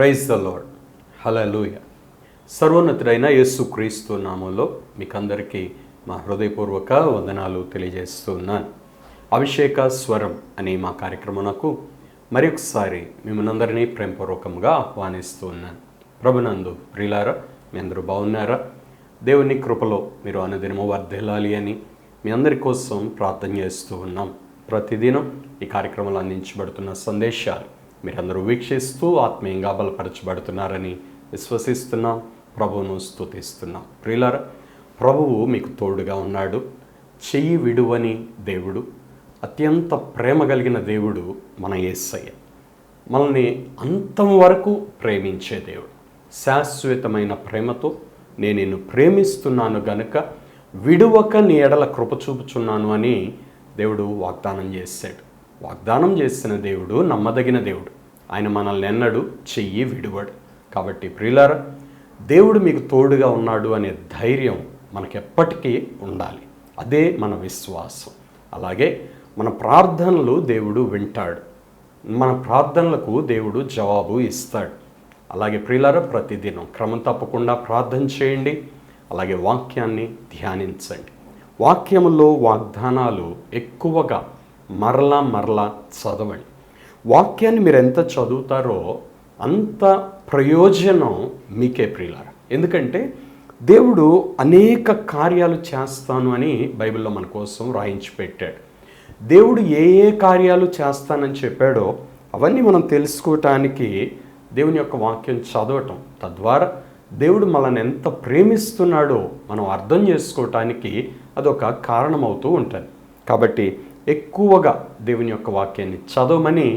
Praise the lord. హల్లెలూయా. సర్వోన్నతుడైన యేసుక్రీస్తు నామంలో మీకందరికీ మా హృదయపూర్వక వందనాలు తెలియజేస్తున్నాను. అభిషేక స్వరం అనే మా కార్యక్రమంకు మరొకసారి మిమ్మల్ని ప్రేమపూర్వకంగా ఆహ్వానిస్తున్నాను. ప్రభునందు ప్రియులారా, మీ అందరూ బాగున్నారా? దేవుని కృపలో మీరు అనుదినము వర్ధిల్లాలి అని మీ అందరి కోసం ప్రార్థన చేస్తూ ఉన్నాం. ప్రతిదినం ఈ కార్యక్రమంలో అందించబడుతున్న సందేశాలు మీరందరూ వీక్షిస్తూ ఆత్మీయంగా బలపరచబడుతున్నారని విశ్వసిస్తున్నాం. ప్రభువును స్తుతిస్తున్నాం. ప్రియులారా, ప్రభువు మీకు తోడుగా ఉన్నాడు. చెయ్యి విడువని దేవుడు, అత్యంత ప్రేమ కలిగిన దేవుడు మన యేసయ్య. మనల్ని అంతం వరకు ప్రేమించే దేవుడు. శాశ్వతమైన ప్రేమతో నేను నిన్ను ప్రేమిస్తున్నాను గనుక విడువక నీ ఎడల కృప చూపుచున్నాను అని దేవుడు వాగ్దానం చేశాడు. వాగ్దానం చేసిన దేవుడు నమ్మదగిన దేవుడు. ఆయన మనల్ని ఎన్నడూ చెయ్యి విడువడు. కాబట్టి ప్రియులారా, దేవుడు మీకు తోడుగా ఉన్నాడు అనే ధైర్యం మనకెప్పటికీ ఉండాలి. అదే మన విశ్వాసం. అలాగే మన ప్రార్థనలు దేవుడు వింటాడు. మన ప్రార్థనలకు దేవుడు జవాబు ఇస్తాడు. అలాగే ప్రియులారా, ప్రతిదినం క్రమం తప్పకుండా ప్రార్థన చేయండి. అలాగే వాక్యాన్ని ధ్యానించండి. వాక్యములో వాగ్దానాలు ఎక్కువగా మరలా చదవండి. వాక్యాన్ని మీరు ఎంత చదువుతారో అంత ప్రయోజనం మీకే ప్రియులారా. ఎందుకంటే దేవుడు అనేక కార్యాలు చేస్తాను అని బైబిల్లో మన కోసం రాయించి పెట్టాడు. దేవుడు ఏ కార్యాలు చేస్తానని చెప్పాడో అవన్నీ మనం తెలుసుకోవటానికి దేవుని యొక్క వాక్యం చదవటం, తద్వారా దేవుడు మనల్ని ఎంత ప్రేమిస్తున్నాడో మనం అర్థం చేసుకోవటానికి అదొక కారణమవుతూ ఉంటుంది. కాబట్టి ఎక్కువగా దేవుని యొక్క వాక్యాన్ని చదవమని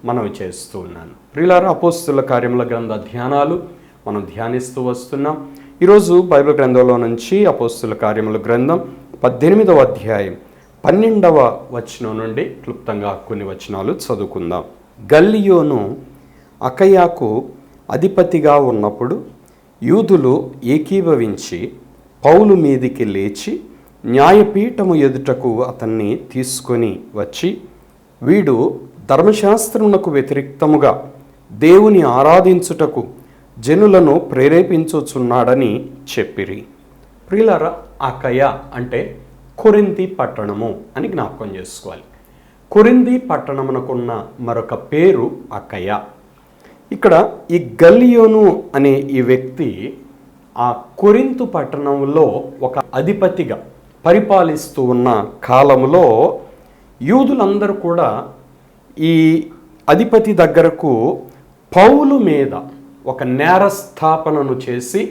మనవి చేస్తూ ఉన్నాను. ప్రియులారా, అపోస్తుల కార్యముల గ్రంథ ధ్యానాలు మనం ధ్యానిస్తూ వస్తున్నాం. ఈరోజు బైబిల్ గ్రంథంలో నుంచి అపోస్తుల కార్యముల గ్రంథం 18వ అధ్యాయం 12వ వచనం నుండి క్లుప్తంగా కొన్ని వచనాలు చదువుకుందాం. గల్లియోను అకయాకు అధిపతిగా ఉన్నప్పుడు యూదులు ఏకీభవించి పౌలు మీదికి లేచి న్యాయపీఠము ఎదుటకు అతన్ని తీసుకొని వచ్చి, వీడు ధర్మశాస్త్రమునకు వ్యతిరేక్తముగా దేవుని ఆరాధించుటకు జనులను ప్రేరేపించుచున్నాడని చెప్పిరి. ప్రియులారా, అకయ అంటే కొరింథీ పట్టణము అని జ్ఞాపకం చేసుకోవాలి. కొరింథీ పట్టణమునకున్న మరొక పేరు అకయ. ఇక్కడ ఈ గల్లియోను అనే ఈ వ్యక్తి ఆ కొరింథు పట్టణంలో ఒక అధిపతిగా పరిపాలిస్తూ ఉన్న కాలంలో యూదులందరూ కూడా ఈ అధిపతి దగ్గరకు పౌలు మీద ఒక నేరస్థాపనను చేసి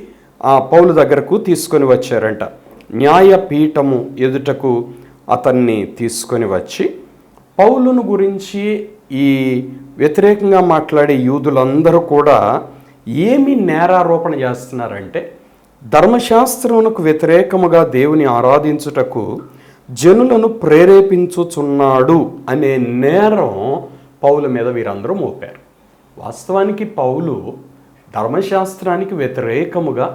ఆ పౌలు దగ్గరకు తీసుకొని వచ్చారంట. న్యాయపీఠము ఎదుటకు అతన్ని తీసుకొని వచ్చి పౌలును గురించి ఈ వ్యతిరేకంగా మాట్లాడే యూదులందరూ కూడా ఏమి నేరారోపణ చేస్తున్నారంటే, ధర్మశాస్త్రమునకు వ్యతిరేకముగా దేవుని ఆరాధించుటకు జనులను ప్రేరేపించుచున్నాడు అనే నేరం పౌలు మీద వీరందరూ మోపారు. వాస్తవానికి పౌలు ధర్మశాస్త్రానికి వ్యతిరేకముగా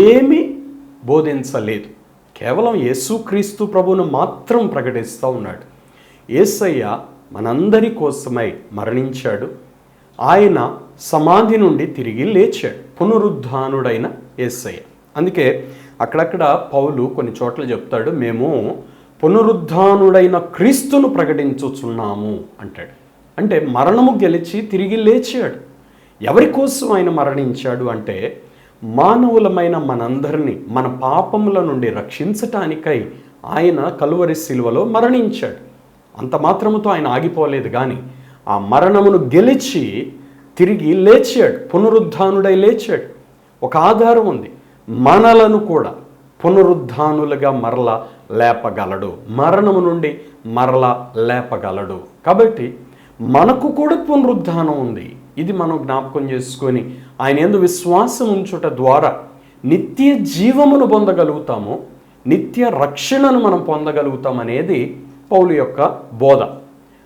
ఏమీ బోధించలేదు. కేవలం యేసుక్రీస్తు ప్రభువును మాత్రం ప్రకటిస్తూ ఉన్నాడు. యేసయ్య మనందరి కోసమై మరణించాడు. ఆయన సమాధి నుండి తిరిగి లేచాడు. పునరుద్ధానుడైన యేసయ్య. అందుకే అక్కడక్కడ పౌలు కొన్ని చోట్ల చెప్తాడు, మేము పునరుద్ధానుడైన క్రీస్తును ప్రకటించుచున్నాము అంటాడు. అంటే మరణము గెలిచి తిరిగి లేచాడు. ఎవరి కోసం ఆయన మరణించాడు అంటే, మానవులమైన మనందరినీ మన పాపముల నుండి రక్షించటానికై ఆయన కలువరి శిలువలో మరణించాడు. అంత మాత్రముతో ఆయన ఆగిపోలేదు, కానీ ఆ మరణమును గెలిచి తిరిగి లేచాడు. పునరుద్ధానుడై లేచాడు. ఒక ఆధారం ఉంది, మనలను కూడా పునరుద్ధానులుగా మరలా లేపగలడు. మరణము నుండి మరలా లేపగలడు. కాబట్టి మనకు కూడా పునరుద్ధానం ఉంది. ఇది మనం జ్ఞాపకం చేసుకొని ఆయన యందు విశ్వాసం ఉంచుట ద్వారా నిత్య జీవమును పొందగలుగుతాము, నిత్య రక్షణను మనం పొందగలుగుతాం అనేది పౌలు యొక్క బోధ.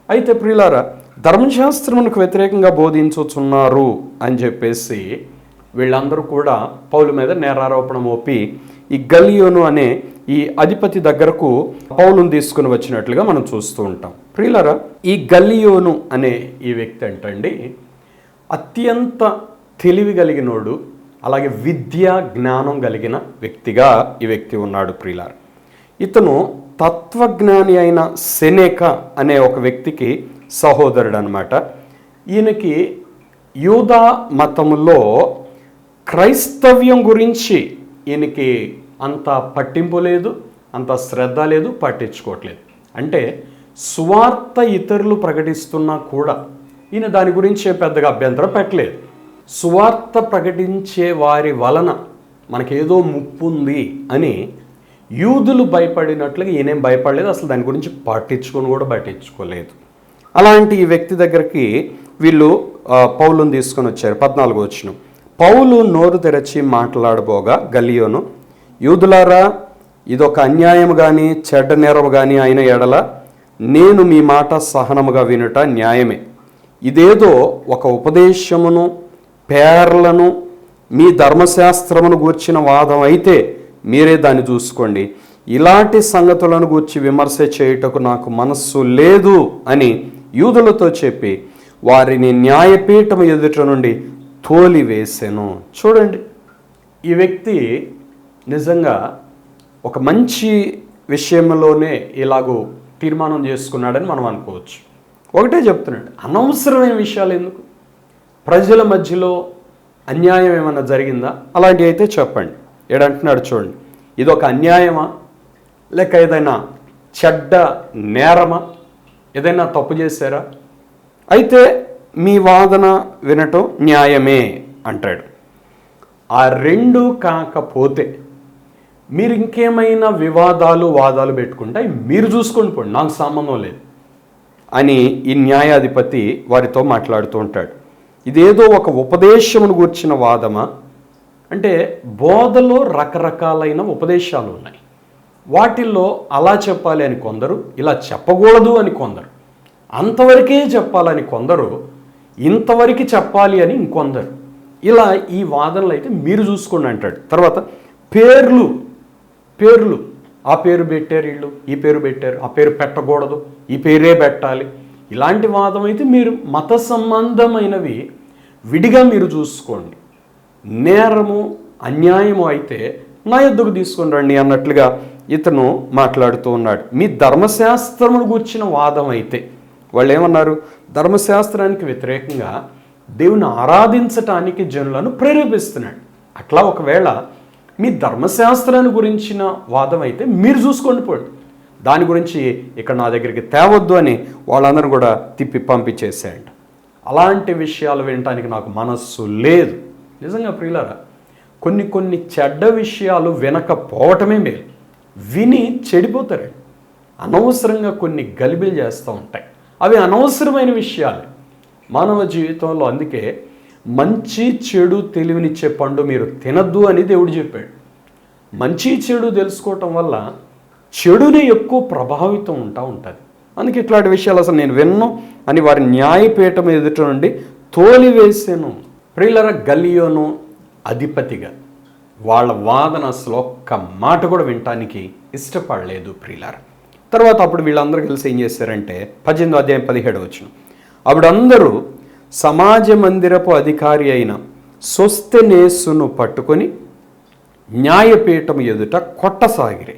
అయితే ప్రియులారా, ధర్మశాస్త్రమునకు వ్యతిరేకంగా బోధించుచున్నారు అని చెప్పేసి వీళ్ళందరూ కూడా పౌలు మీద నేరారోపణ మోపి ఈ గల్లియోను అనే ఈ అధిపతి దగ్గరకు పౌలును తీసుకుని వచ్చినట్లుగా మనం చూస్తూ ఉంటాం. ప్రియులారా, ఈ గల్లియోను అనే ఈ వ్యక్తి అంటండి అత్యంత తెలివి కలిగినోడు, అలాగే విద్యా జ్ఞానం కలిగిన వ్యక్తిగా ఈ వ్యక్తి ఉన్నాడు ప్రియులారా. ఇతను తత్వజ్ఞాని అయిన సెనేకా అనే ఒక వ్యక్తికి సహోదరుడు అనమాట. ఈయనకి యూదా మతములో క్రైస్తవ్యం గురించి ఈయనకి అంత పట్టింపు లేదు, అంత శ్రద్ధ లేదు, పట్టించుకోవట్లేదు. అంటే సువార్త ఇతరులు ప్రకటిస్తున్నా కూడా ఈయన దాని గురించి పెద్దగా అభ్యంతరం పెట్టలేదు. సువార్త ప్రకటించే వారి వలన మనకేదో ముప్పు ఉంది అని యూదులు భయపడినట్లుగా ఈయనేం భయపడలేదు, అసలు దాని గురించి పట్టించుకోలేదు. అలాంటి ఈ వ్యక్తి దగ్గరికి వీళ్ళు పౌలుని తీసుకొని వచ్చారు. 14వ వచనం. పౌలు నోరు తెరచి మాట్లాడబోగా గల్లియోను, యూదులారా, ఇదొక అన్యాయం కానీ చెడ్డ నేరం కానీ అయిన ఎడల నేను మీ మాట సహనముగా వినుట న్యాయమే. ఇదేదో ఒక ఉపదేశమును పేర్లను మీ ధర్మశాస్త్రమును గూర్చిన వాదం అయితే మీరే దాన్ని చూసుకోండి. ఇలాంటి సంగతులను గూర్చి విమర్శ చేయుటకు నాకు మనస్సు లేదు అని యూదులతో చెప్పి వారిని న్యాయపీఠం ఎదుట నుండి తోలివేసెను. చూడండి, ఈ వ్యక్తి నిజంగా ఒక మంచి విషయంలోనే ఇలాగూ తీర్మానం చేసుకున్నాడని మనం అనుకోవచ్చు. ఒకటే చెప్తున్నాడు, అనవసరమైన విషయాలు ఎందుకు? ప్రజల మధ్యలో అన్యాయం ఏమన్నా జరిగిందా? అలాంటివి అయితే చెప్పండి. ఏడంటున్నాడు చూడండి, ఇదొక అన్యాయమా, లేక ఏదైనా చెడ్డ నేరమా, ఏదైనా తప్పు చేశారా? అయితే మీ వాదన వినటం న్యాయమే అంటాడు. ఆ రెండు కాకపోతే మీరు ఇంకేమైనా వాదాలు పెట్టుకుంటే మీరు చూసుకొని పోండి, నాకు సంబంధం లేదు అని ఈ న్యాయాధిపతి వారితో మాట్లాడుతూ ఉంటాడు. ఇదేదో ఒక ఉపదేశమును గూర్చిన వాదమా? అంటే బోధలో రకరకాలైన ఉపదేశాలు ఉన్నాయి. వాటిల్లో అలా చెప్పాలి అని కొందరు, ఇలా చెప్పకూడదు అని కొందరు, అంతవరకే చెప్పాలని కొందరు, ఇంతవరకు చెప్పాలి అని ఇంకొందరు. ఇలా ఈ వాదనలు అయితే మీరు చూసుకోండి అంటాడు. తర్వాత పేర్లు, ఆ పేరు పెట్టారు వీళ్ళు, ఈ పేరు పెట్టారు, ఆ పేరు పెట్టకూడదు, ఈ పేరే పెట్టాలి. ఇలాంటి వాదం అయితే మీరు మత సంబంధమైనవి విడిగా మీరు చూసుకోండి. నేరము అన్యాయము అయితే నా యొద్దకు తీసుకొని రండి అన్నట్లుగా ఇతను మాట్లాడుతూ ఉన్నాడు. మీ ధర్మశాస్త్రమును గూర్చిన వాదం అయితే వాళ్ళు ఏమన్నారు? ధర్మశాస్త్రానికి వ్యతిరేకంగా దేవుని ఆరాధించటానికి జనులను ప్రేరేపిస్తున్నాడు. అట్లా ఒకవేళ మీ ధర్మశాస్త్రాన్ని గురించిన వాదం అయితే మీరు చూసుకోండి పోండి, దాని గురించి ఇక్కడ నా దగ్గరికి తేవద్దు అని వాళ్ళందరూ కూడా తిప్పి పంపించేసేయండి. అలాంటి విషయాలు వినటానికి నాకు మనస్సు లేదు. నిజంగా ప్రియులారా, కొన్ని చెడ్డ విషయాలు వినకపోవటమే మేలు. విని చెడిపోతారండి. అనవసరంగా కొన్ని గలిబిలు చేస్తూ ఉంటాయి. అవి అనవసరమైన విషయాలు మానవ జీవితంలో. అందుకే మంచి చెడు తెలివినిచ్చే పండు మీరు తినద్దు అని దేవుడు చెప్పాడు. మంచి చెడు తెలుసుకోవటం వల్ల చెడునే ఎక్కువ ప్రభావితం ఉంటుంది. అందుకే ఇట్లాంటి విషయాలు అసలు నేను విన్ను అని వారి న్యాయపీఠం ఎదుట నుండి తోలివేసాను. ప్రియులరా, గల్లియోను అధిపతిగా వాళ్ళ వాదన అసలు ఒక్క మాట కూడా వినటానికి ఇష్టపడలేదు ప్రియులారా. తర్వాత అప్పుడు వీళ్ళందరూ కలిసి ఏం చేశారంటే 18వ అధ్యాయం 17వ వచనం. అప్పుడందరూ సమాజ మందిరపు అధికారి అయిన సోస్తెనేసును పట్టుకొని న్యాయపీఠం ఎదుట కొట్టసాగిరి.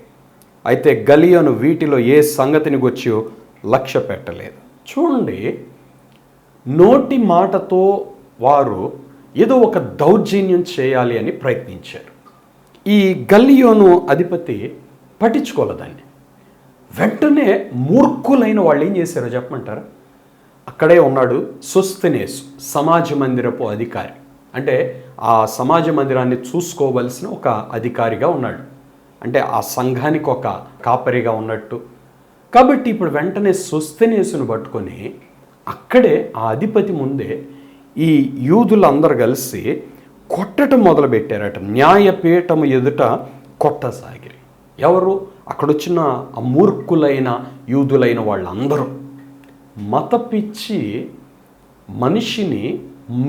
అయితే గల్లియోను వీటిలో ఏ సంగతిని గుర్చి లక్ష్య పెట్టలేదు. చూడండి, నోటి మాటతో వారు ఏదో ఒక దౌర్జన్యం చేయాలి అని ప్రయత్నించారు. ఈ గల్లియోను అధిపతి పట్టించుకోలేదాన్ని. వెంటనే మూర్ఖులైన వాళ్ళు ఏం చేశారో చెప్పమంటారా? అక్కడే ఉన్నాడు సోస్తెనేసు, సమాజ మందిరపు అధికారి. అంటే ఆ సమాజ మందిరాన్ని చూసుకోవలసిన ఒక అధికారిగా ఉన్నాడు. అంటే ఆ సంఘానికి ఒక కాపరిగా ఉన్నట్టు. కాబట్టి ఇప్పుడు వెంటనే సోస్తెనేసును పట్టుకొని అక్కడే ఆ అధిపతి ముందే ఈ యూదులందరూ కలిసి కొట్టడం మొదలుపెట్టారట. న్యాయపీఠము ఎదుట కొట్టసాగిరి. ఎవరు? అక్కడొచ్చిన ఆ మూర్ఖులైన యూదులైన వాళ్ళందరూ. మత పిచ్చి మనిషిని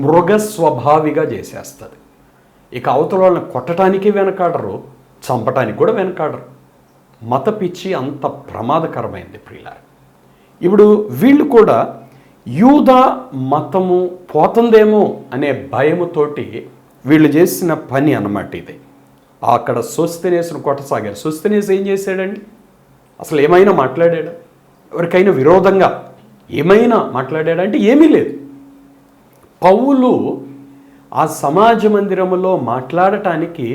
మృగ స్వభావిగా చేసేస్తుంది. ఇక అవతల వాళ్ళని కొట్టడానికి వెనకాడరు, చంపటానికి కూడా వెనకాడరు. మత పిచ్చి అంత ప్రమాదకరమైంది ప్రియులారా. ఇప్పుడు వీళ్ళు కూడా యూదా మతము పోతుందేమో అనే భయముతోటి వీళ్ళు చేసిన పని అన్నమాట ఇది. అక్కడ సోస్తెనేసును కొట్టసాగారు. సోస్తెనేసు ఏం చేశాడండి? అసలు ఏమైనా మాట్లాడాడా? ఎవరికైనా విరోధంగా ఏమైనా మాట్లాడాడా అంటే ఏమీ లేదు. పౌలు ఆ సమాజ మందిరములో మాట్లాడటానికి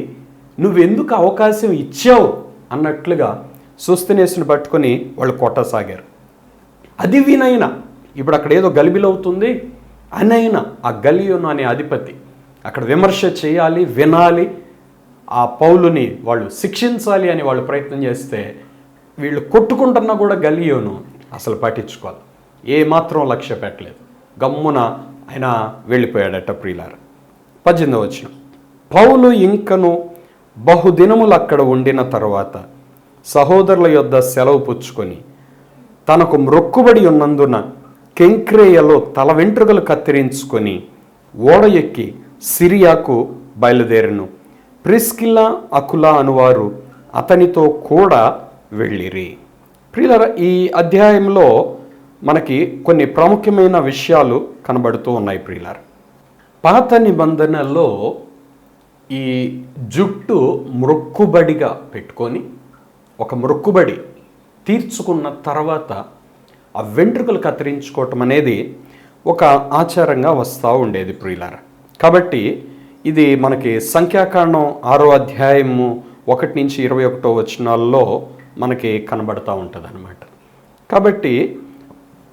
నువ్వెందుకు అవకాశం ఇచ్చావు అన్నట్లుగా సోస్తెనేసును పట్టుకొని వాళ్ళు కొట్టసాగారు. అది వినైనా ఇప్పుడు అక్కడ ఏదో గలిబిలవుతుంది అనైనా ఆ గలియోను అనే అధిపతి అక్కడ విమర్శ చేయాలి, వినాలి, ఆ పౌలుని వాళ్ళు శిక్షించాలి అని వాళ్ళు ప్రయత్నం చేస్తే వీళ్ళు కొట్టుకుంటున్నా కూడా గలియోను అసలు పట్టించుకోవాలి, ఏమాత్రం లక్ష్య పెట్టలేదు. గమ్మున ఆయన వెళ్ళిపోయాడట. ప్రియులారా, 18వ వచనం. పౌలు ఇంకను బహుదినములు అక్కడ ఉండిన తర్వాత సహోదరుల యొద్ద సెలవు పుచ్చుకొని తనకు మ్రొక్కుబడి ఉన్నందున కెంక్రేయలో తల వెంట్రుకలు కత్తిరించుకొని ఓడ ఎక్కి సిరియాకు బయలుదేరను. ప్రిస్కిల్లా అకులా అనువారు అతనితో కూడా వెళ్ళిరి. ప్రియులారా, ఈ అధ్యాయంలో మనకి కొన్ని ప్రాముఖ్యమైన విషయాలు కనబడుతూ ఉన్నాయి. ప్రియులారా, పాత నిబంధనలో ఈ జుట్టు మ్రొక్కుబడిగా పెట్టుకొని ఒక మ్రొక్కుబడి తీర్చుకున్న తర్వాత ఆ వెంట్రుకలు కత్తిరించుకోవటం అనేది ఒక ఆచారంగా వస్తూ ఉండేది. ప్రియులారా, కాబట్టి ఇది మనకి సంఖ్యాకాండం 6వ అధ్యాయము 1 నుంచి 21 వచనాల్లో మనకి కనబడతా ఉంటుంది అన్నమాట. కాబట్టి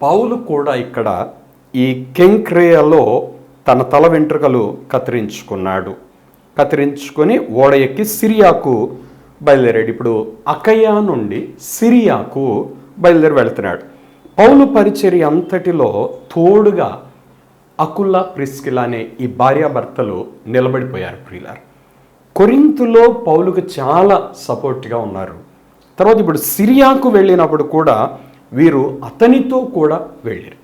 పౌలు కూడా ఇక్కడ ఈ కెంక్రేయలో తన తల వెంట్రుకలు కత్తిరించుకొని ఓడ ఎక్కి సిరియాకు బయలుదేరాడు. ఇప్పుడు అకయా నుండి సిరియాకు బయలుదేరి వెళ్తున్నాడు. పౌలు పరిచర్య అంతటిలో తోడుగా అకులా, ప్రిస్కిలా అనే ఈ భార్యాభర్తలు నిలబడిపోయారు. ప్రియులారు, కొరింతులో పౌలుకు చాలా సపోర్ట్గా ఉన్నారు. తర్వాత ఇప్పుడు సిరియాకు వెళ్ళినప్పుడు కూడా వీరు అతనితో కూడా వెళ్ళారు.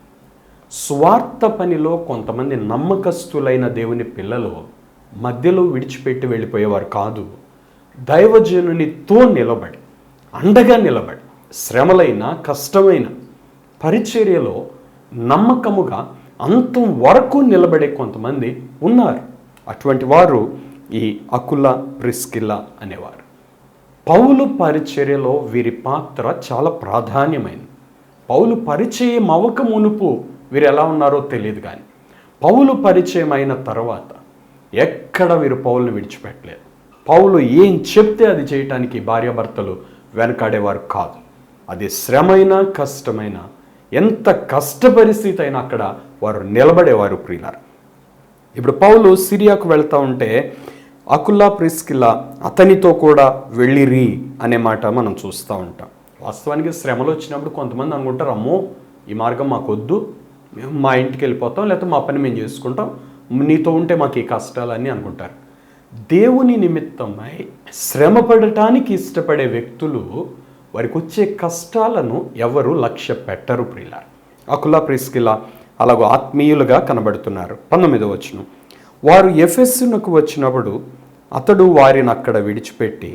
స్వార్థ పనిలో కొంతమంది నమ్మకస్తులైన దేవుని పిల్లలు మధ్యలో విడిచిపెట్టి వెళ్ళిపోయేవారు కాదు. దైవజనునితో నిలబడి, అండగా నిలబడి, శ్రమలైన కష్టమైన పరిచర్యలో నమ్మకముగా అంతం వరకు నిలబడే కొంతమంది ఉన్నారు. అటువంటి వారు ఈ అకులా, ప్రిస్కిల్లా అనేవారు. పౌలు పరిచర్యలో వీరి పాత్ర చాలా ప్రాధాన్యమైనది. పౌలు పరిచయం అవ్వక మునుపు వీరు ఎలా ఉన్నారో తెలియదు, కానీ పౌలు పరిచయం అయిన తర్వాత ఎక్కడ వీరు పౌలుని విడిచిపెట్టలేదు. పౌలు ఏం చెప్తే అది చేయటానికి భార్యాభర్తలు వెనకాడేవారు కాదు. అది శ్రమైన కష్టమైన ఎంత కష్ట పరిస్థితి అయినా అక్కడ వారు నిలబడేవారు. ప్రియులారు, ఇప్పుడు పౌలు సిరియాకు వెళ్తూ ఉంటే అకులా, ప్రిస్కిల్లా అతనితో కూడా వెళ్ళిరి అనే మాట మనం చూస్తూ ఉంటాం. వాస్తవానికి శ్రమలు వచ్చినప్పుడు కొంతమంది అనుకుంటారు, అమ్మో ఈ మార్గం మాకు వద్దు, మేము మా ఇంటికి వెళ్ళిపోతాం, లేకపోతే మా పని మేము చేసుకుంటాం, నీతో ఉంటే మాకు ఈ కష్టాలన్నీ అనుకుంటారు. దేవుని నిమిత్తమై శ్రమ పడటానికి ఇష్టపడే వ్యక్తులు వారికి వచ్చే కష్టాలను ఎవరు లక్ష్య పెట్టరు. ప్రియులారు, అకులా, ప్రిస్కిల్లా అలాగో ఆత్మీయులుగా కనబడుతున్నారు. 19వ వచనం. వారు ఎఫెసునకు వచ్చినప్పుడు అతడు వారిని అక్కడ విడిచిపెట్టి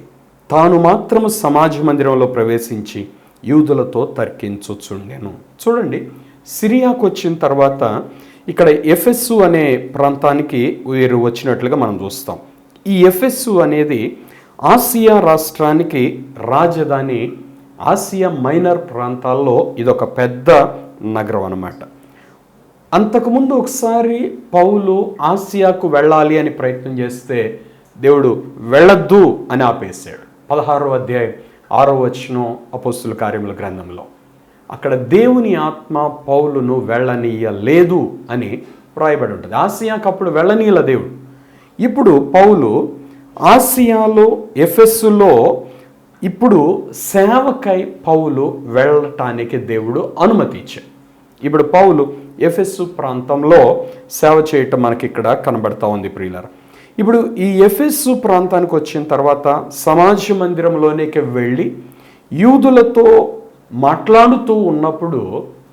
తాను మాత్రము సమాజ మందిరంలో ప్రవేశించి యూదులతో తర్కించుచుండెను. చూడండి, సిరియాకు వచ్చిన తర్వాత ఇక్కడ ఎఫెసు అనే ప్రాంతానికి వీరు వచ్చినట్లుగా మనం చూస్తాం. ఈ ఎఫెసు అనేది ఆసియా రాష్ట్రానికి రాజధాని. ఆసియా మైనర్ ప్రాంతాల్లో ఇదొక పెద్ద నగరం అన్నమాట. అంతకుముందు ఒకసారి పౌలు ఆసియాకు వెళ్ళాలి అని ప్రయత్నం చేస్తే దేవుడు వెళ్ళొద్దు అని ఆపేశాడు. 16వ అధ్యాయం 6వ వచనం అపోస్తుల కార్యముల గ్రంథంలో అక్కడ దేవుని ఆత్మ పౌలును వెళ్ళనీయలేదు అని వ్రాయబడి ఉంటుంది. ఆసియాకు అప్పుడు వెళ్ళనీయల దేవుడు. ఇప్పుడు పౌలు ఆసియాలో ఎఫెసులో ఇప్పుడు సేవకై పౌలు వెళ్ళటానికి దేవుడు అనుమతి ఇచ్చాడు. ఇప్పుడు పౌలు ఎఫెసు ప్రాంతంలో సేవ చేయటం మనకి ఇక్కడ కనబడతా ఉంది. ప్రియులారా, ఇప్పుడు ఈ ఎఫెసు ప్రాంతానికి వచ్చిన తర్వాత సమాజ మందిరంలోనికి వెళ్ళి యూదులతో మాట్లాడుతూ ఉన్నప్పుడు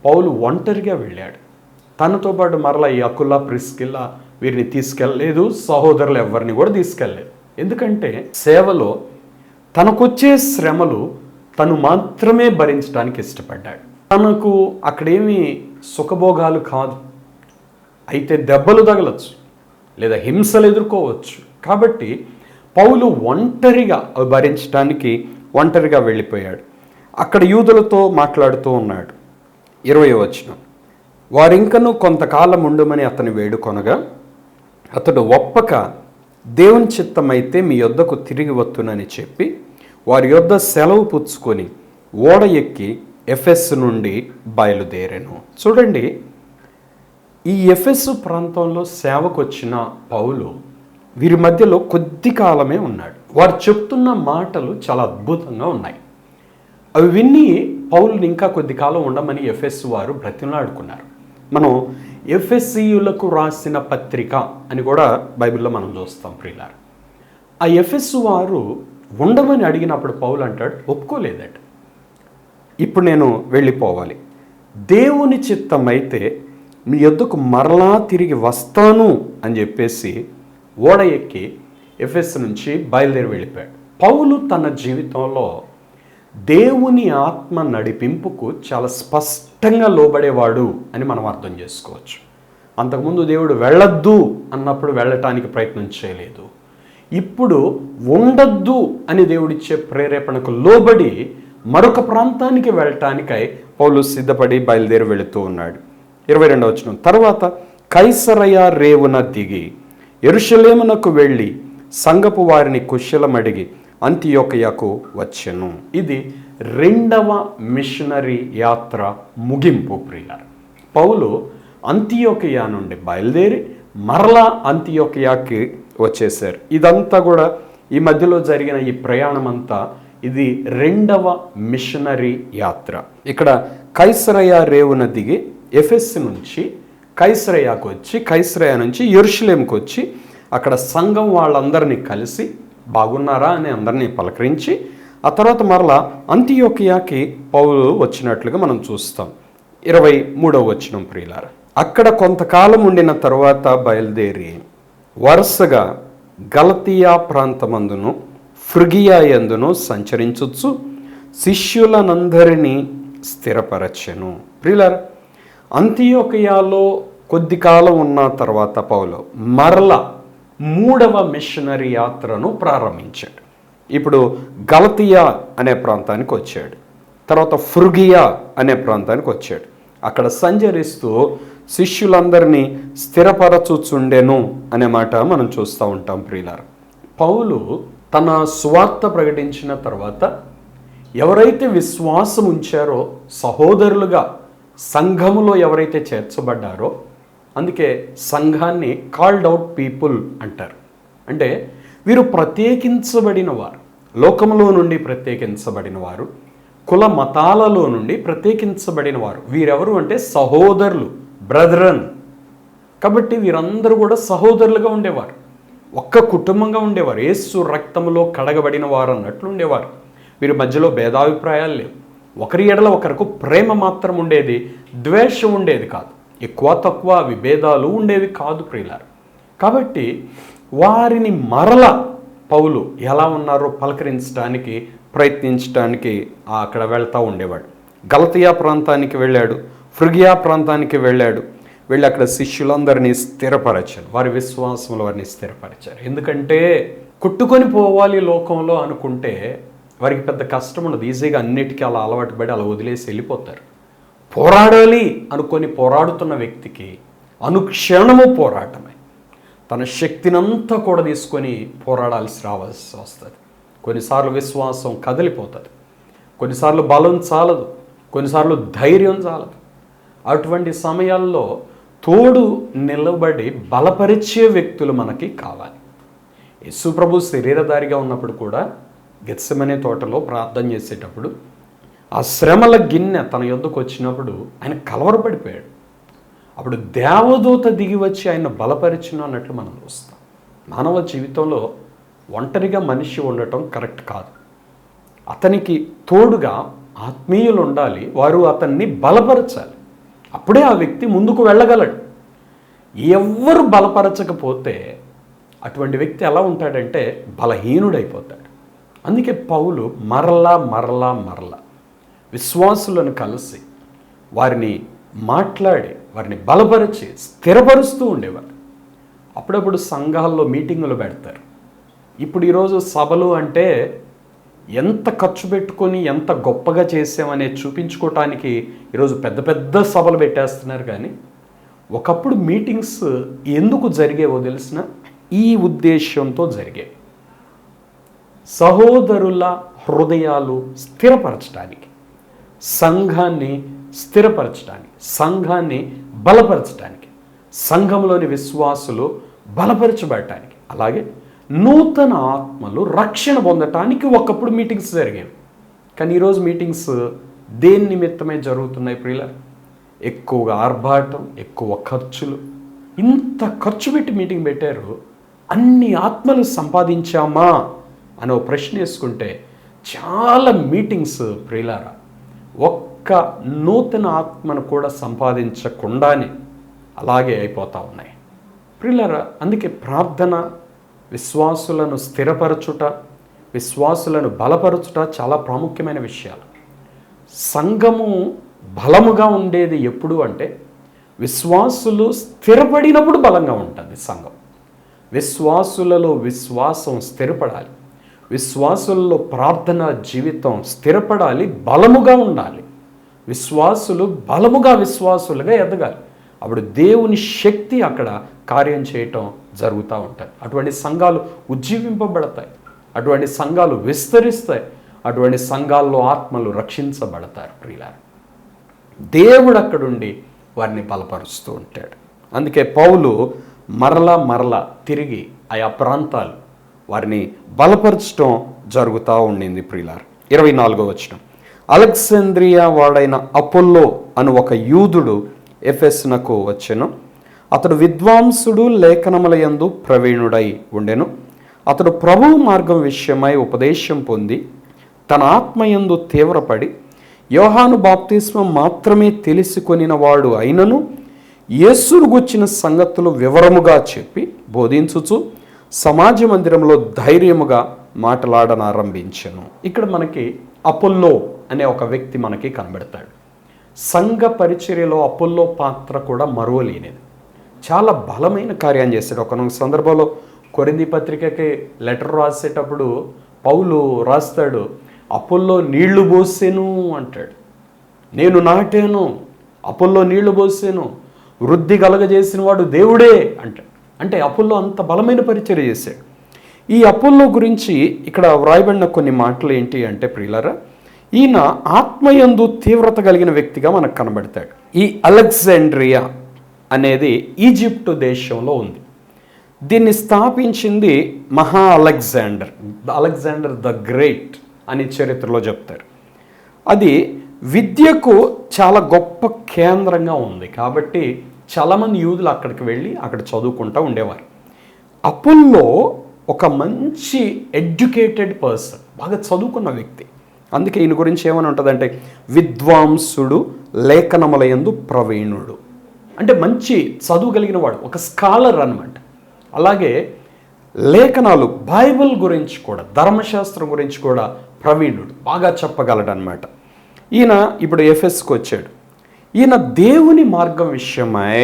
పౌలు ఒంటరిగా వెళ్ళాడు. తనతో పాటు మరలా ఈ అకులా, ప్రిస్కిల్లా వీరిని తీసుకెళ్ళలేదు, సహోదరులు ఎవరిని కూడా తీసుకెళ్ళలేదు. ఎందుకంటే సేవలో తనకొచ్చే శ్రమలు తను మాత్రమే భరించడానికి ఇష్టపడ్డాడు. తనకు అక్కడేమీ సుఖభోగాలు కాదు. అయితే దెబ్బలు తగలచ్చు, లేదా హింసలు ఎదుర్కోవచ్చు. కాబట్టి పౌలు ఒంటరిగా అవి భరించడానికి ఒంటరిగా వెళ్ళిపోయాడు. అక్కడ యూదులతో మాట్లాడుతూ ఉన్నాడు. 20వ వచనం, వారింకను కొంతకాలం ఉండమని అతని వేడుకొనగా అతడు ఒప్పక, దేవుని చిత్తమైతే మీ యొద్దకు తిరిగి వత్తునని చెప్పి వారి యొద్ద సెలవు పుచ్చుకొని ఓడ ఎక్కి ఎఫెస్సు నుండి బయలుదేరాను. చూడండి, ఈ ఎఫెస్సు ప్రాంతంలో సేవకు వచ్చిన పౌలు వీరి మధ్యలో కొద్ది కాలమే ఉన్నాడు. వారు చెప్తున్న మాటలు చాలా అద్భుతంగా ఉన్నాయి. అవి విని పౌలుని ఇంకా కొద్ది కాలం ఉండమని ఎఫెస్సు వారు బ్రతిమలాడుకున్నారు. మనం ఎఫెసీయులకు రాసిన పత్రిక అని కూడా బైబిల్లో మనం చూస్తాం ప్రియులారా. ఆ ఎఫెస్సు వారు ఉండమని అడిగినప్పుడు పౌలు అంటాడు, ఒప్పుకోలేదట. ఇప్పుడు నేను వెళ్ళిపోవాలి, దేవుని చిత్తం అయితే మీ యొద్దకు మరలా తిరిగి వస్తాను అని చెప్పేసి ఓడ ఎక్కి ఎఫెస్ నుంచి బయలుదేరి వెళ్ళిపోయాడు. పౌలు తన జీవితంలో దేవుని ఆత్మ నడిపింపుకు చాలా స్పష్టంగా లోబడేవాడు అని మనం అర్థం చేసుకోవచ్చు. అంతకుముందు దేవుడు వెళ్ళొద్దు అన్నప్పుడు వెళ్ళటానికి ప్రయత్నం చేయలేదు. ఇప్పుడు ఉండొద్దు అని దేవుడిచ్చే ప్రేరేపణకు లోబడి మరొక ప్రాంతానికి వెళ్ళటానికై పౌలు సిద్ధపడి బయలుదేరి వెళుతూ ఉన్నాడు. 22వ వచనం, తర్వాత కైసరయ రేవున దిగి యెరూషలేమునకు వెళ్ళి సంఘపు వారిని కుశలమడిగి అంతియోకయకు వచ్చెను. ఇది 2వ మిషనరీ యాత్ర ముగింపు ప్రియులారా. పౌలు అంతియోకయ నుండి బయలుదేరి మరలా అంతియోకయాకి వచ్చేసారు. ఇదంతా కూడా ఈ మధ్యలో జరిగిన ఈ ప్రయాణం అంతా ఇది 2వ మిషనరీ యాత్ర. ఇక్కడ కైసరయ రేవున దిగి ఎఫెస్ నుంచి కైసరయాకు వచ్చి, కైసరయ నుంచి యెరూషలేముకు వచ్చి అక్కడ సంఘం వాళ్ళందరినీ కలిసి బాగున్నారా అని అందరినీ పలకరించి ఆ తర్వాత మరలా అంతియోకియాకి పౌలు వచ్చినట్లుగా మనం చూస్తాం. 23వ వచనం ప్రియులారా, అక్కడ కొంతకాలం ఉండిన తరువాత బయలుదేరి వరుసగా గలతీయా ప్రాంతమందును ఫ్రుగియా యందును సంచరించుచు శిష్యులనందరినీ స్థిరపరచెను. ప్రియులారా, అంతియోకియాలో కొద్ది కాలం ఉన్న తర్వాత పౌలు మరల 3వ మిషనరీ యాత్రను ప్రారంభించాడు. ఇప్పుడు గలతీయా అనే ప్రాంతానికి వచ్చాడు, తర్వాత ఫ్రుగియా అనే ప్రాంతానికి వచ్చాడు. అక్కడ సంచరిస్తూ శిష్యులందరినీ స్థిరపరచుచుండెను అనే మాట మనం చూస్తూ ఉంటాం ప్రియులారా. పౌలు తన సువార్త ప్రకటించిన తర్వాత ఎవరైతే విశ్వాసం ఉంచారో, సహోదరులుగా సంఘములో ఎవరైతే చేర్చబడ్డారో, అందుకే సంఘాన్ని కాల్డ్ అవుట్ పీపుల్ అంటారు. అంటే వీరు ప్రత్యేకించబడిన వారు, లోకంలో నుండి ప్రత్యేకించబడిన వారు, కుల మతాలలో నుండి ప్రత్యేకించబడిన వారు. వీరెవరు అంటే సహోదరులు, బ్రదరన్. కాబట్టి వీరందరూ కూడా సహోదరులుగా ఉండేవారు, ఒక్క కుటుంబంగా ఉండేవారు, యేసు రక్తములో కడగబడిన వారు అన్నట్లు ఉండేవారు. వీరి మధ్యలో భేదాభిప్రాయాలు లేవు, ఒకరి ఎడల ఒకరికి ప్రేమ మాత్రం ఉండేది, ద్వేషం ఉండేది కాదు, ఎక్కువ తక్కువ విభేదాలు ఉండేవి కాదు ప్రియులారు. కాబట్టి వారిని మరల పౌలు ఎలా ఉన్నారో పలకరించడానికి ప్రయత్నించడానికి అక్కడ వెళ్తూ ఉండేవాడు. గలతీయా ప్రాంతానికి వెళ్ళాడు, ఫ్రుగియా ప్రాంతానికి వెళ్ళాడు. వెళ్ళి అక్కడ శిష్యులందరినీ స్థిరపరచారు, వారి విశ్వాసంలో వారిని స్థిరపరిచారు. ఎందుకంటే కొట్టుకొని పోవాలి లోకంలో అనుకుంటే వారికి పెద్ద కష్టం ఉండదు, ఈజీగా అన్నిటికీ అలా అలవాటు పడి అలా వదిలేసి వెళ్ళిపోతారు. పోరాడాలి అనుకొని పోరాడుతున్న వ్యక్తికి అనుక్షణము పోరాటమే, తన శక్తినంతా కూడా తీసుకొని పోరాడాల్సి రావాల్సి వస్తుంది. కొన్నిసార్లు విశ్వాసం కదిలిపోతుంది, కొన్నిసార్లు బలం చాలదు, కొన్నిసార్లు ధైర్యం చాలదు. అటువంటి సమయాల్లో తోడు నిలబడి బలపరిచే వ్యక్తులు మనకి కావాలి. యేసు ప్రభు శరీరధారిగా ఉన్నప్పుడు కూడా గెత్సెమనే తోటలో ప్రార్థన చేసేటప్పుడు ఆ శ్రమల గిన్నె తన యొద్దకు వచ్చినప్పుడు ఆయన కలవరపడిపోయాడు. అప్పుడు దేవదూత దిగి వచ్చి ఆయన బలపరిచిన అన్నట్లు మనం చూస్తాం. మానవ జీవితంలో ఒంటరిగా మనిషి ఉండటం కరెక్ట్ కాదు. అతనికి తోడుగా ఆత్మీయులు ఉండాలి, వారు అతన్ని బలపరచాలి. అప్పుడే ఆ వ్యక్తి ముందుకు వెళ్ళగలడు. ఎవ్వరు బలపరచకపోతే అటువంటి వ్యక్తి ఎలా ఉంటాడంటే బలహీనుడైపోతాడు. అందుకే పౌలు మరలా విశ్వాసులను కలిసి వారిని మాట్లాడి వారిని బలపరిచి స్థిరపరుస్తూ ఉండేవారు. అప్పుడప్పుడు సంఘాల్లో మీటింగులు పెడతారు. ఇప్పుడు ఈరోజు సభలు అంటే ఎంత ఖర్చు పెట్టుకొని ఎంత గొప్పగా చేసామనేది చూపించుకోవటానికి ఈరోజు పెద్ద పెద్ద సభలు పెట్టేస్తున్నారు. కానీ ఒకప్పుడు మీటింగ్స్ ఎందుకు జరిగేవో తెలిసిన ఈ ఉద్దేశంతో జరిగేవి. సహోదరుల హృదయాలు స్థిరపరచడానికి, సంఘాన్ని స్థిరపరచడానికి, సంఘాన్ని బలపరచడానికి, సంఘంలోని విశ్వాసులు బలపరచబడటానికి, అలాగే నూతన ఆత్మలు రక్షణ పొందటానికి ఒకప్పుడు మీటింగ్స్ జరిగేవి. కానీ ఈరోజు మీటింగ్స్ దేని నిమిత్తమే జరుగుతున్నాయి ప్రియులారా? ఎక్కువగా ఆర్భాటం, ఎక్కువ ఖర్చులు. ఇంత ఖర్చు పెట్టి మీటింగ్ పెట్టారు, అన్ని ఆత్మలు సంపాదించామా అని ఒక ప్రశ్న వేసుకుంటే చాలా మీటింగ్స్ ప్రియులారా ఒక్క నూతన ఆత్మను కూడా సంపాదించకుండానే అలాగే అయిపోతూ ఉన్నాయి ప్రియులారా. అందుకే ప్రార్థన, విశ్వాసులను స్థిరపరచుట, విశ్వాసులను బలపరచుట చాలా ప్రాముఖ్యమైన విషయాలు. సంఘము బలముగా ఉండేది ఎప్పుడు అంటే విశ్వాసులు స్థిరపడినప్పుడు బలంగా ఉంటుంది సంఘం. విశ్వాసులలో విశ్వాసం స్థిరపడాలి, విశ్వాసులలో ప్రార్థన జీవితం స్థిరపడాలి, బలముగా ఉండాలి. విశ్వాసులు బలముగా విశ్వాసులుగా ఎదగాలి. అప్పుడు దేవుని శక్తి అక్కడ కార్యం చేయటం జరుగుతూ ఉంటుంది. అటువంటి సంఘాలు ఉజ్జీవింపబడతాయి, అటువంటి సంఘాలు విస్తరిస్తాయి, అటువంటి సంఘాల్లో ఆత్మలు రక్షించబడతారు ప్రియులారా. దేవుడు అక్కడుండి వారిని బలపరుస్తూ ఉంటాడు. అందుకే పౌలు మరలా తిరిగి ఆయా ప్రాంతాలు వారిని బలపరచడం జరుగుతూ ఉండింది ప్రియులారా. 24వ వచనం, అలెగ్జాంద్రియా వాడైన అపోల్లో అను ఒక యూదుడు ఎఫెసునకు వచ్చెను. అతడు విద్వాంసుడు, లేఖనముల యందు ప్రవీణుడై ఉండెను. అతడు ప్రభువు మార్గం విషయమై ఉపదేశం పొంది తన ఆత్మయందు తీవ్రపడి యోహాను బాప్తిస్మం మాత్రమే తెలుసుకొనిన వాడు అయినను యేసును గూర్చిన సంగతులు వివరముగా చెప్పి బోధించుచు సమాజ మందిరంలో ధైర్యముగా మాట్లాడనారంభించెను. ఇక్కడ మనకి అపోల్లో అనే ఒక వ్యక్తి మనకి కనబడతాడు. సంఘ పరిచర్యలో అపోల్లో పాత్ర కూడా మరువలేనిది. చాలా బలమైన కార్యం చేశాడు. ఒక సందర్భంలో కొరింథీ పత్రికకి లెటర్ రాసేటప్పుడు పౌలు రాస్తాడు, అపోల్లో నీళ్లు పోసెను అంటాడు. నేను నాటాను, అపోల్లో నీళ్లు పోసాను, వృద్ధి కలగజేసిన వాడు దేవుడే అంటాడు. అంటే అపోల్లో అంత బలమైన పరిచర్య చేశాడు. ఈ అపోల్లో గురించి ఇక్కడ వ్రాయబడిన కొన్ని మాటలు ఏంటి అంటే ప్రియులారా, ఈయన ఆత్మయందు తీవ్రత కలిగిన వ్యక్తిగా మనకు కనబడతాడు. ఈ అలెగ్జాండ్రియా అనేది ఈజిప్టు దేశంలో ఉంది. దీన్ని స్థాపించింది మహా అలెగ్జాండర్ ద గ్రేట్ అని చరిత్రలో చెప్తారు. అది విద్యకు చాలా గొప్ప కేంద్రంగా ఉంది కాబట్టి చాలామంది యూదులు అక్కడికి వెళ్ళి అక్కడ చదువుకుంటూ ఉండేవారు. అపోల్లో ఒక మంచి ఎడ్యుకేటెడ్ పర్సన్, బాగా చదువుకున్న వ్యక్తి. అందుకే ఈయన గురించి ఏమని ఉంటుందంటే విద్వాంసుడు, లేఖనముల యందు ప్రవీణుడు. అంటే మంచి చదువు కలిగిన వాడు, ఒక స్కాలర్ అన్నమాట. అలాగే లేఖనాలు, బైబిల్ గురించి కూడా, ధర్మశాస్త్రం గురించి కూడా ప్రవీణుడు, బాగా చెప్పగలడు అనమాట. ఈయన ఇప్పుడు ఎఫెస్కి వచ్చాడు. ఈయన దేవుని మార్గం విషయమై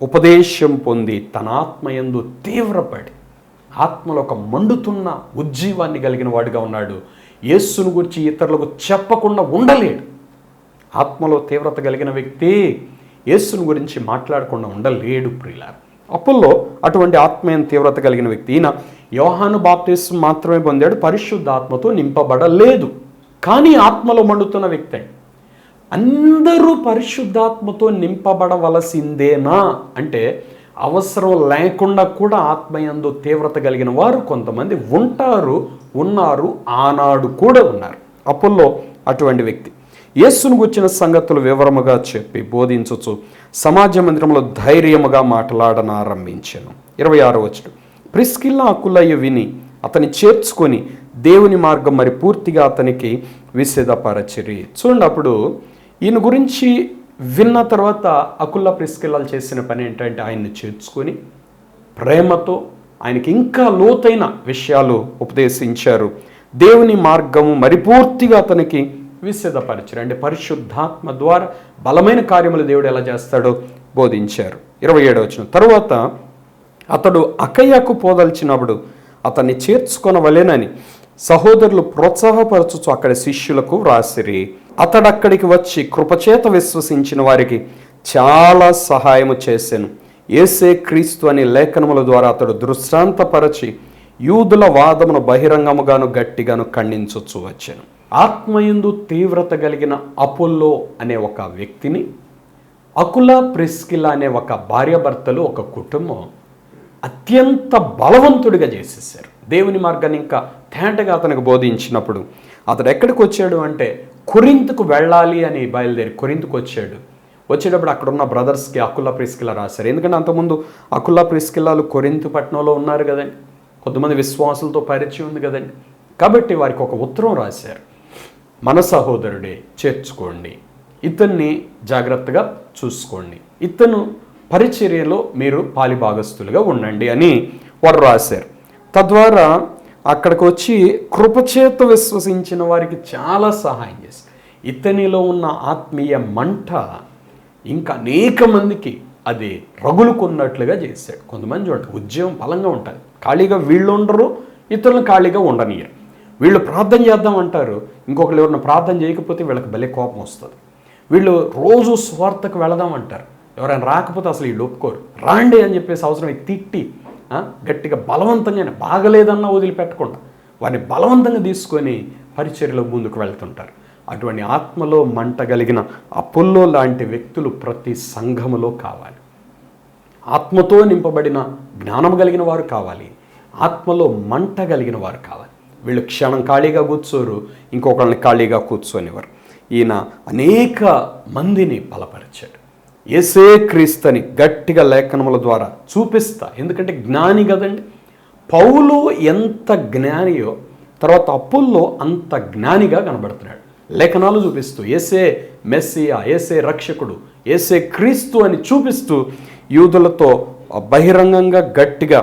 ఉపదేశం పొంది తన ఆత్మయందు తీవ్రపడి, ఆత్మలో ఒక మండుతున్న ఉజ్జీవాన్ని కలిగిన వాడుగా ఉన్నాడు. యేసును గురించి ఇతరులకు చెప్పకుండా ఉండలేడు. ఆత్మలో తీవ్రత కలిగిన వ్యక్తి యేసును గురించి మాట్లాడకుండా ఉండలేడు ప్రియులారా. అపోల్లో అటువంటి ఆత్మీయ తీవ్రత కలిగిన వ్యక్తి. ఈయన యోహాను బాప్తిస్మం మాత్రమే పొందాడు, పరిశుద్ధాత్మతో నింపబడలేదు. కానీ ఆత్మలో మండుతున్న వ్యక్తి. అందరూ పరిశుద్ధాత్మతో నింపబడవలసిందేనా అంటే అవసరం లేకుండా కూడా ఆత్మయందు తీవ్రత కలిగిన వారు కొంతమంది ఉన్నారు, ఆనాడు కూడా ఉన్నారు. అపోల్లో అటువంటి వ్యక్తి. యేసును గుర్చిన సంగతులు వివరముగా చెప్పి బోధించుచు సమాజ మందిరంలో ధైర్యముగా మాట్లాడనారంభించెను. 26వ వచనం, ప్రిస్కిల్లా అకులయ్య విని అతని చేర్చుకొని దేవుని మార్గం మరి పూర్తిగా అతనికి విసిదపరచిరి. చూడండి, అప్పుడు ఈయన గురించి విన్న తర్వాత అకుల్లా ప్రిస్కిల్లాలు చేసిన పని ఏంటంటే ఆయన్ని చేర్చుకొని ప్రేమతో ఆయనకి ఇంకా లోతైన విషయాలు ఉపదేశించారు. దేవుని మార్గము మరి పూర్తిగా అతనికి విశదపరిచారు. అంటే పరిశుద్ధాత్మ ద్వారా బలమైన కార్యములు దేవుడు ఎలా చేస్తాడో బోధించారు. 27వ వచనం, తరువాత అతడు అకయ్యకు పోదలిచినప్పుడు అతన్ని చేర్చుకొనవలెనని సహోదరులు ప్రోత్సాహపరచుచు అక్కడి శిష్యులకు వ్రాసిరి. అతడు అక్కడికి వచ్చి కృపచేత విశ్వసించిన వారికి చాలా సహాయము చేసెను. యేసే క్రీస్తు అనే లేఖనముల ద్వారా అతడు దృష్టాంతపరచి యూదుల వాదమును బహిరంగముగాను గట్టిగాను ఖండించొచ్చు వచ్చాను. ఆత్మయందు తీవ్రత కలిగిన అపోల్లో అనే ఒక వ్యక్తిని, అకుల ప్రిస్కిల్లా అనే ఒక భార్యాభర్తలు, ఒక కుటుంబం అత్యంత బలవంతుడిగా చేసేసారు. దేవుని మార్గాన్ని ఇంకా తేటగా అతనికి బోధించినప్పుడు అతడు ఎక్కడికి వచ్చాడు అంటే కొరింథుకు వెళ్ళాలి అని బయలుదేరి కొరింథుకు వచ్చాడు. వచ్చేటప్పుడు అక్కడ ఉన్న బ్రదర్స్కి అకుల ప్రిస్కిల్లా రాశారు. ఎందుకంటే అంతకుముందు అకుల ప్రిస్కిల్లాలు కొరింథు పట్టణంలో ఉన్నారు కదండి, కొంతమంది విశ్వాసులతో పరిచయం ఉంది కదండి. కాబట్టి వారికి ఒక ఉత్తరం రాశారు, మన సహోదరుడే, చేర్చుకోండి, ఇతన్ని జాగ్రత్తగా చూసుకోండి, ఇతను పరిచర్యలో మీరు పాలిభాగస్తులుగా ఉండండి అని వారు రాశారు. తద్వారా అక్కడికి వచ్చి కృపచేత విశ్వసించిన వారికి చాలా సహాయం చేశారు. ఇతనిలో ఉన్న ఆత్మీయ మంట ఇంకా అనేక మందికి అది రగులుకున్నట్లుగా చేశాడు. కొంతమంది చూడండి, ఉద్యోగం బలంగా ఉంటుంది, ఖాళీగా వీళ్ళు ఉండరు, ఇతరులను ఖాళీగా ఉండనియరు. వీళ్ళు ప్రార్థన చేద్దామంటారు, ఇంకొకరు ఎవరైనా ప్రార్థన చేయకపోతే వీళ్ళకి భలే కోపం వస్తుంది. వీళ్ళు రోజు స్వార్థకు వెళదామంటారు, ఎవరైనా రాకపోతే అసలు వీళ్ళు ఒప్పుకోరు. రాండి అని చెప్పేసి అవసరం తిట్టి గట్టిగా బలవంతంగానే బాగలేదన్నా వదిలిపెట్టకుండా వారిని బలవంతంగా తీసుకొని పరిచర్యలో ముందుకు వెళ్తుంటారు. అటువంటి ఆత్మలో మంట కలిగిన అపోల్లో లాంటి వ్యక్తులు ప్రతి సంఘములో కావాలి. ఆత్మతో నింపబడిన జ్ఞానం కలిగిన వారు కావాలి, ఆత్మలో మంట కలిగిన వారు కావాలి. వీళ్ళు క్షణం ఖాళీగా కూర్చోరు, ఇంకొకళ్ళని ఖాళీగా కూర్చొనివారు. ఈయన అనేక మందిని బలపరిచాడు. యేసే క్రీస్తుని గట్టిగా లేఖనముల ద్వారా చూపిస్తా, ఎందుకంటే జ్ఞాని కదండి. పౌలు ఎంత జ్ఞానియో తర్వాత అపోల్లో అంత జ్ఞానిగా కనబడుతున్నాడు. లేఖనాలు చూపిస్తూ యేసే మెస్సియా, యేసే రక్షకుడు, యేసే క్రీస్తు అని చూపిస్తూ యూదులతో బహిరంగంగా గట్టిగా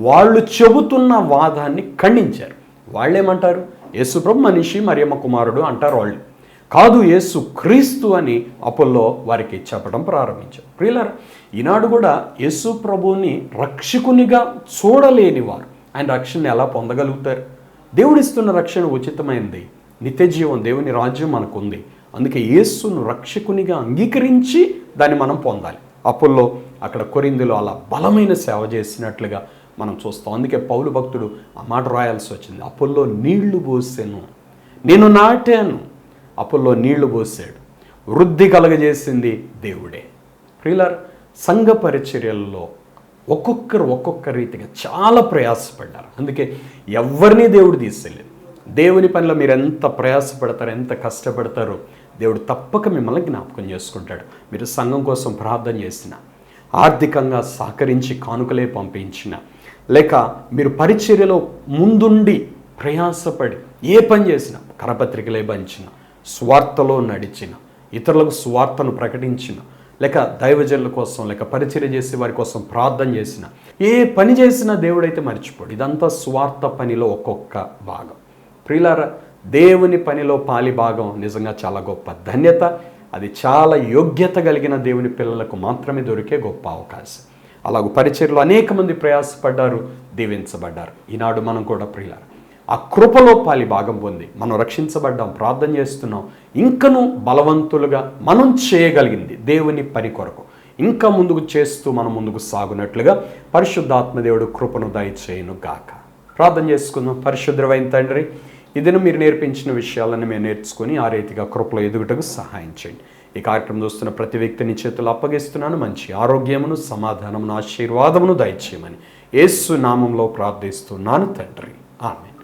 వాళ్ళు చెబుతున్న వాదాన్ని ఖండించారు. వాళ్ళేమంటారు, యేసు ప్రభు మనిషి, మరియమ్మ కుమారుడు అంటారు వాళ్ళు. కాదు, యేసు క్రీస్తు అని అపోల్లో వారికి చెప్పడం ప్రారంభించారు. ప్రియులారా, ఈనాడు కూడా యేసు ప్రభువుని రక్షకునిగా చూడలేని వారు ఆయన రక్షణని ఎలా పొందగలుగుతారు? దేవుడిస్తున్న రక్షణ ఉచితమైనది, నిత్య జీవం, దేవుని రాజ్యం మనకు ఉంది. అందుకే యేసును రక్షకునిగా అంగీకరించి దాన్ని మనం పొందాలి. అపోల్లో అక్కడ కొరింథులో అలా బలమైన సేవ చేసినట్లుగా మనం చూస్తాం. అందుకే పౌలు భక్తుడు ఆ మాట రాయాల్సి వచ్చింది, అపోల్లో నీళ్లు పోసాను, నేను నాటాను, అపోల్లో నీళ్లు పోసాడు, వృద్ధి కలగజేసింది దేవుడే. ప్రియులారా, సంఘ పరిచర్యల్లో ఒక్కొక్కరు ఒక్కొక్క రీతిగా చాలా ప్రయాసపడ్డారు. అందుకే ఎవరిని దేవుడు తీసుకెళ్ళలేదు. దేవుని పనిలో మీరు ఎంత ప్రయాసపడతారో, ఎంత కష్టపడతారో దేవుడు తప్పక మిమ్మల్ని జ్ఞాపకం చేసుకుంటాడు. మీరు సంఘం కోసం ప్రార్థన చేసిన, ఆర్థికంగా సహకరించి కానుకలే పంపించిన, లేక మీరు పరిచర్యలో ముందుండి ప్రయాసపడి ఏ పని చేసినా, కరపత్రికలే పంచిన, స్వార్థలో నడిచిన, ఇతరులకు స్వార్థను ప్రకటించిన, లేక దైవజనుల కోసం, లేక పరిచర్య చేసే వారి కోసం ప్రార్థన చేసిన, ఏ పని చేసినా దేవుడైతే మర్చిపోడు. ఇదంతా స్వార్థ పనిలో ఒక్కొక్క భాగం. ప్రియులారా, దేవుని పనిలో పాలి భాగం నిజంగా చాలా గొప్ప ధన్యత. అది చాలా యోగ్యత కలిగిన దేవుని పిల్లలకు మాత్రమే దొరికే గొప్ప అవకాశం. అలాగూ పరిచర్యలో అనేక మంది ప్రయాసపడ్డారు, దీవించబడ్డారు. ఈనాడు మనం కూడా ప్రియులారా ఆ కృపలో పాలి భాగం పొంది మనం రక్షించబడ్డాం, ప్రార్థన చేస్తున్నాం. ఇంకనూ బలవంతులుగా మనం చేయగలిగింది దేవుని పని కొరకు ఇంకా ముందుకు చేస్తూ మనం ముందుకు సాగునట్లుగా పరిశుద్ధాత్మదేవుడు కృపను దయచేయును గాక. ప్రార్థన చేసుకుందాం. పరిశుద్ధమైన తండ్రి, ఇదిను మీరు నేర్పించిన విషయాలను మేము నేర్చుకుని ఆ రీతిగా కృపలో ఎదుగుటకు సహాయం చేయండి. ఈ కార్యక్రమం చూస్తున్న ప్రతి వ్యక్తిని చేతులు అప్పగిస్తున్నాను. మంచి ఆరోగ్యమును, సమాధానమును, ఆశీర్వాదమును దయచేయమని యేసు నామంలో ప్రార్థిస్తున్నాను తండ్రి, ఆమేన్.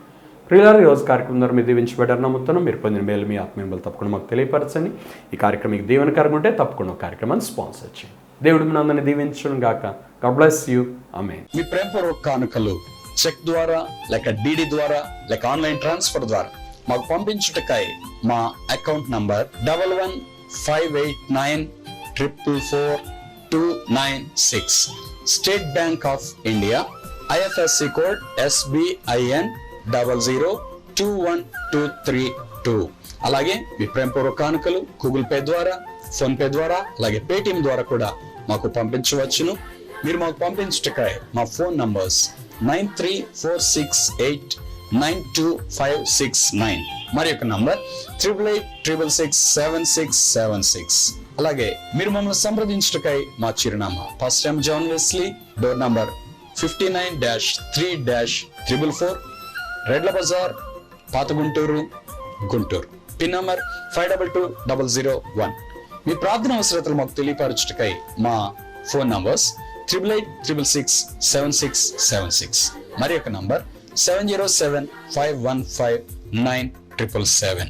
ప్రియులారా, ఈరోజు కార్యక్రమం ద్వారా మీరు దీవించబడ్డారు నమ్ముతున్నాను. మీరు పొందిన మేలు మీ ఆత్మీయులు తప్పకుండా మాకు తెలియపరచండి. ఈ కార్యక్రమం మీకు దీవెనకరంగా ఉంటే తప్పకుండా కార్యక్రమాన్ని స్పాన్సర్ చేయండి. దేవుడు మీ అందరిని దీవించడం గాక. God bless you. ఆమేన్. మీ ప్రేమపూర్వక కానుకలు చెక్ ద్వారా, లేక డిడి ద్వారా, లేక ఆన్లైన్ ట్రాన్స్ఫర్ ద్వారా మాకు పంపించుటకై మా account number 115894442996, state bank of India, IFSC code SBIN 0023 2122. అలాగే మీ ప్రేమపూర్వక కానుకలు గూగుల్ పే ద్వారా, ఫోన్ పే ద్వారా, అలాగే పేటిఎం ద్వారా కూడా మాకు పంపించవచ్చును. మీరు మాకు పంపించటకై మా ఫోన్ నంబర్స్ 9346892569, మరి యొక్క నంబర్ 8886667676. అలాగే మీరు మమ్మల్ని సంప్రదించటకై మా చిరునామా pastor M. John Wesley, door number 59-3-444, రెడ్ల బజార్, పాత గుంటూరు, గుంటూరు. Pin number 522001. మీ ప్రార్థన అవసరతలు మాకు తెలియపరచుటకై మా ఫోన్ నంబర్స్ 8886667676, మరి యొక్క నంబర్ 7075159777.